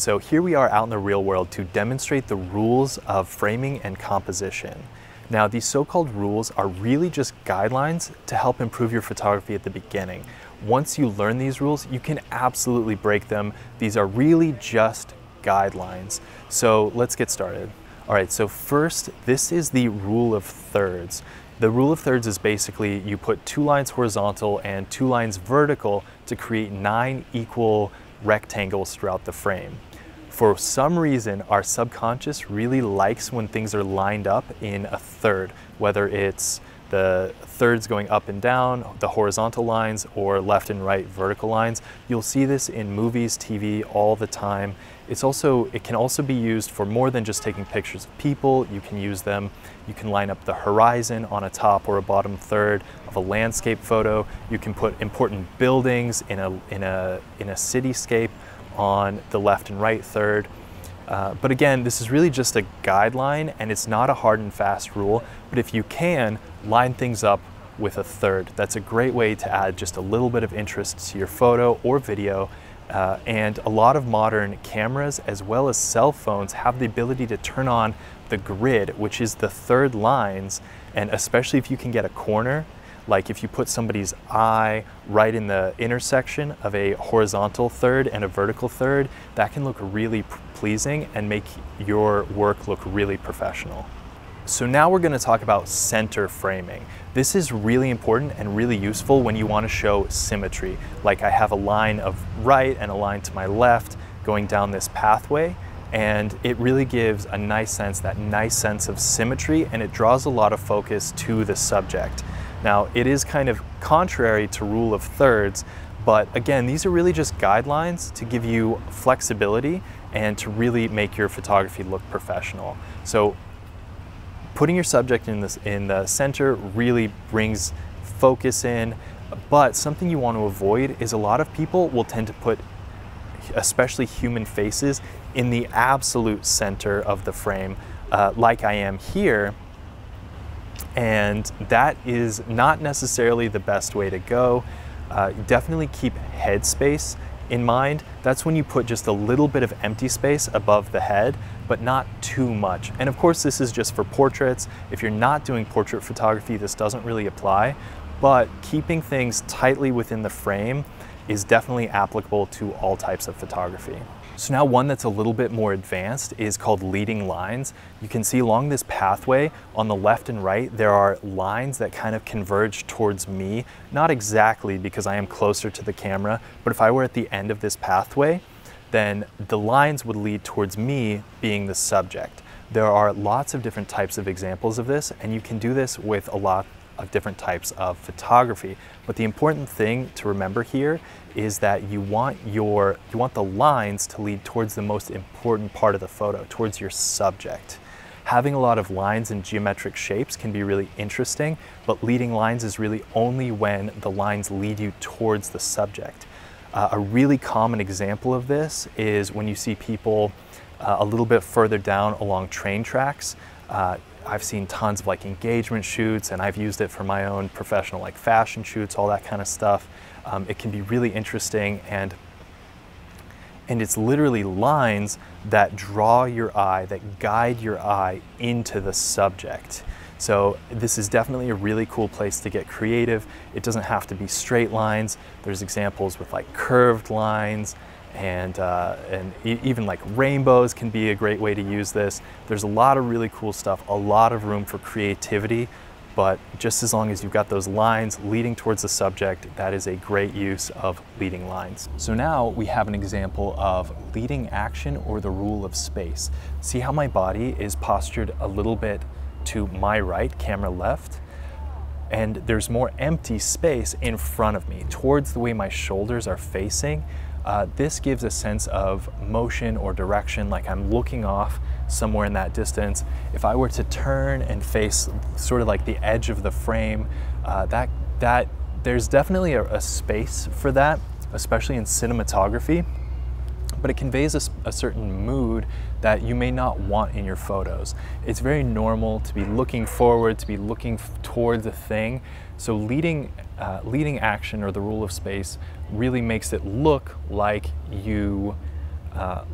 So here we are out in the real world to demonstrate the rules of framing and composition. Now, these so-called rules are really just guidelines to help improve your photography at the beginning. Once you learn these rules, you can absolutely break them. These are really just guidelines. So let's get started. All right, so first, this is the rule of thirds. The rule of thirds is basically you put 2 lines horizontal and 2 lines vertical to create 9 equal rectangles throughout the frame. For some reason, our subconscious really likes when things are lined up in a third, whether it's the thirds going up and down, the horizontal lines, or left and right vertical lines. You'll see this in movies, TV all the time. It can also be used for more than just taking pictures of people. You can line up the horizon on a top or a bottom third of a landscape photo. You can put important buildings in a cityscape on the left and right third. But again, this is really just a guideline and it's not a hard and fast rule, but if you can, line things up with a third. That's a great way to add just a little bit of interest to your photo or video. And a lot of modern cameras as well as cell phones have the ability to turn on the grid, which is the third lines, and especially if you can get a corner, like if you put somebody's eye right in the intersection of a horizontal third and a vertical third, that can look really pleasing and make your work look really professional. So now we're going to talk about center framing. This is really important and really useful when you want to show symmetry. Like I have a line of right and a line to my left going down this pathway, and it really gives a nice sense of symmetry, and it draws a lot of focus to the subject. Now, it is kind of contrary to rule of thirds, but again, these are really just guidelines to give you flexibility and to really make your photography look professional. So putting your subject in the center really brings focus in, but something you want to avoid is a lot of people will tend to put, especially human faces, in the absolute center of the frame, like I am here. And that is not necessarily the best way to go. Definitely keep head space in mind. That's when you put just a little bit of empty space above the head, but not too much. And of course, this is just for portraits. If you're not doing portrait photography, this doesn't really apply, but keeping things tightly within the frame is definitely applicable to all types of photography. So now one that's a little bit more advanced is called leading lines. You can see along this pathway on the left and right, there are lines that kind of converge towards me. Not exactly because I am closer to the camera, but if I were at the end of this pathway, then the lines would lead towards me being the subject. There are lots of different types of examples of this, and you can do this with a lot of different types of photography. But the important thing to remember here is that you want the lines to lead towards the most important part of the photo, towards your subject. Having a lot of lines and geometric shapes can be really interesting, but leading lines is really only when the lines lead you towards the subject. A really common example of this is when you see people a little bit further down along train tracks. I've seen tons of engagement shoots, and I've used it for my own professional fashion shoots, all that kind of stuff. It can be really interesting, and it's literally lines that draw your eye, that guide your eye into the subject. So this is definitely a really cool place to get creative. It doesn't have to be straight lines. There's examples with curved lines, and even rainbows can be a great way to use this. There's a lot of really cool stuff, a lot of room for creativity, but just as long as you've got those lines leading towards the subject, that is a great use of leading lines. So now we have an example of leading action, or the rule of space. See how my body is postured a little bit to my right, camera left, and there's more empty space in front of me towards the way my shoulders are facing. This gives a sense of motion or direction, like I'm looking off somewhere in that distance. If I were to turn and face sort of the edge of the frame, there's definitely a space for that, especially in cinematography, but it conveys a certain mood that you may not want in your photos. It's very normal to be looking forward, to be looking toward the thing. So leading action, or the rule of space, really makes it look like you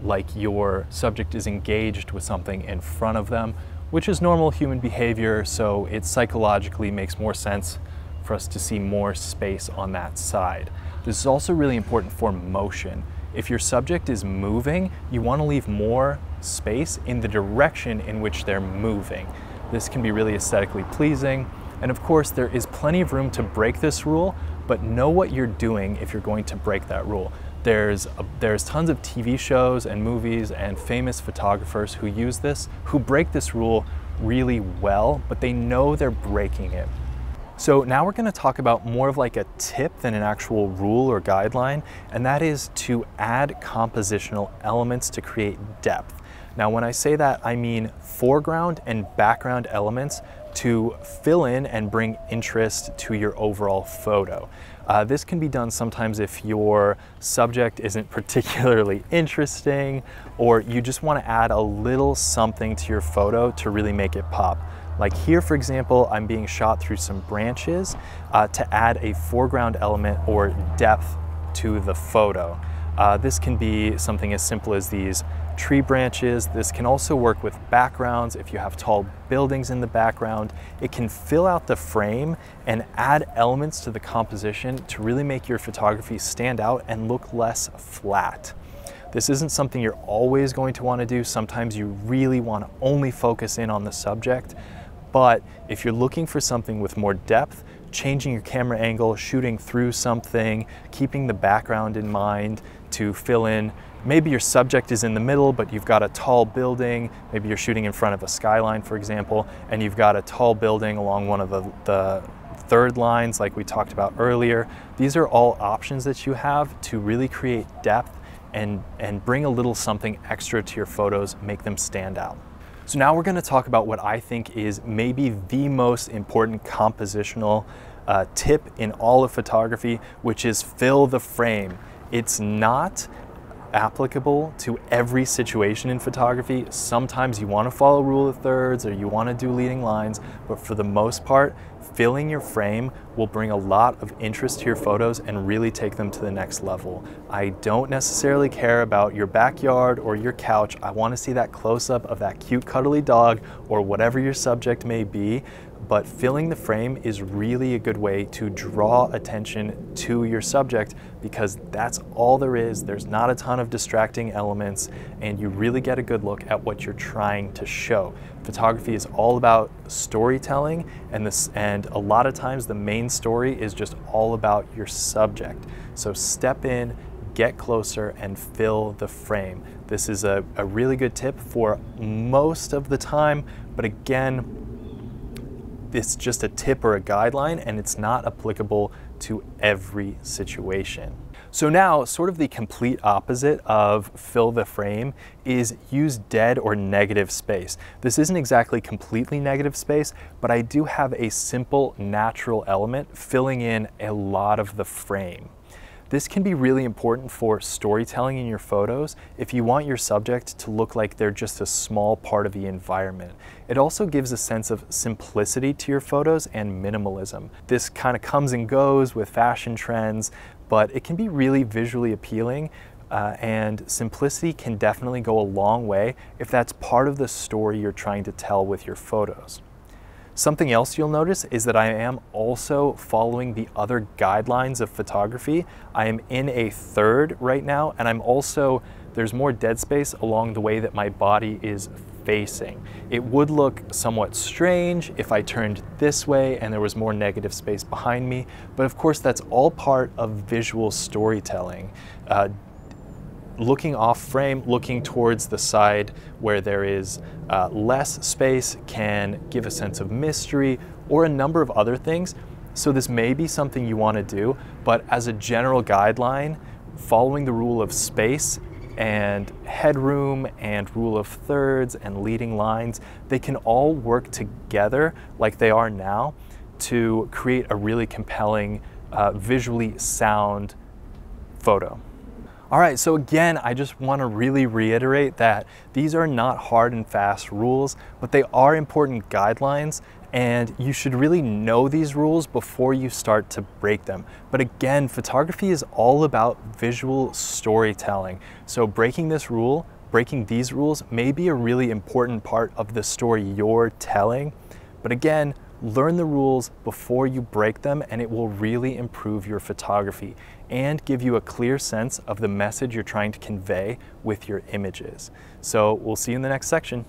like your subject is engaged with something in front of them, which is normal human behavior, so it psychologically makes more sense for us to see more space on that side. This is also really important for motion. If your subject is moving, you want to leave more space in the direction in which they're moving. This can be really aesthetically pleasing. And of course, there is plenty of room to break this rule, but know what you're doing if you're going to break that rule. There's tons of TV shows and movies and famous photographers who use this, who break this rule really well, but they know they're breaking it. So now we're going to talk about more of like a tip than an actual rule or guideline, and that is to add compositional elements to create depth. Now, when I say that, I mean foreground and background elements to fill in and bring interest to your overall photo. This can be done sometimes if your subject isn't particularly interesting, or you just want to add a little something to your photo to really make it pop. Like here, for example, I'm being shot through some branches to add a foreground element or depth to the photo. This can be something as simple as these tree branches. This can also work with backgrounds. If you have tall buildings in the background, it can fill out the frame and add elements to the composition to really make your photography stand out and look less flat. This isn't something you're always going to want to do. Sometimes you really want to only focus in on the subject. But if you're looking for something with more depth, changing your camera angle, shooting through something, keeping the background in mind to fill in. Maybe your subject is in the middle, but you've got a tall building. Maybe you're shooting in front of a skyline, for example, and you've got a tall building along one of the third lines like we talked about earlier. These are all options that you have to really create depth and bring a little something extra to your photos, make them stand out. So now we're going to talk about what I think is maybe the most important compositional tip in all of photography, which is fill the frame. It's not applicable to every situation in photography. Sometimes you want to follow rule of thirds or you want to do leading lines, but for the most part, filling your frame will bring a lot of interest to your photos and really take them to the next level. I don't necessarily care about your backyard or your couch. I want to see that close-up of that cute cuddly dog or whatever your subject may be, but filling the frame is really a good way to draw attention to your subject because that's all there is. There's not a ton of distracting elements and you really get a good look at what you're trying to show. Photography is all about storytelling, and a lot of times the main story is just all about your subject. So step in, get closer, and fill the frame. This is a really good tip for most of the time, but again, it's just a tip or a guideline and it's not applicable to every situation. So now, sort of the complete opposite of fill the frame is use dead or negative space. This isn't exactly completely negative space, but I do have a simple natural element filling in a lot of the frame. This can be really important for storytelling in your photos if you want your subject to look like they're just a small part of the environment. It also gives a sense of simplicity to your photos and minimalism. This kind of comes and goes with fashion trends, but it can be really visually appealing, and simplicity can definitely go a long way if that's part of the story you're trying to tell with your photos. Something else you'll notice is that I am also following the other guidelines of photography. I am in a third right now, and there's more dead space along the way that my body is facing. It would look somewhat strange if I turned this way and there was more negative space behind me, but of course that's all part of visual storytelling. Looking off frame, looking towards the side where there is less space can give a sense of mystery or a number of other things. So this may be something you want to do, but as a general guideline, following the rule of space and headroom and rule of thirds and leading lines, they can all work together like they are now to create a really compelling, visually sound photo. All right, so again, I just want to really reiterate that these are not hard and fast rules, but they are important guidelines, and you should really know these rules before you start to break them. But again, photography is all about visual storytelling. So breaking these rules may be a really important part of the story you're telling. But again, learn the rules before you break them, and it will really improve your photography and give you a clear sense of the message you're trying to convey with your images. So we'll see you in the next section.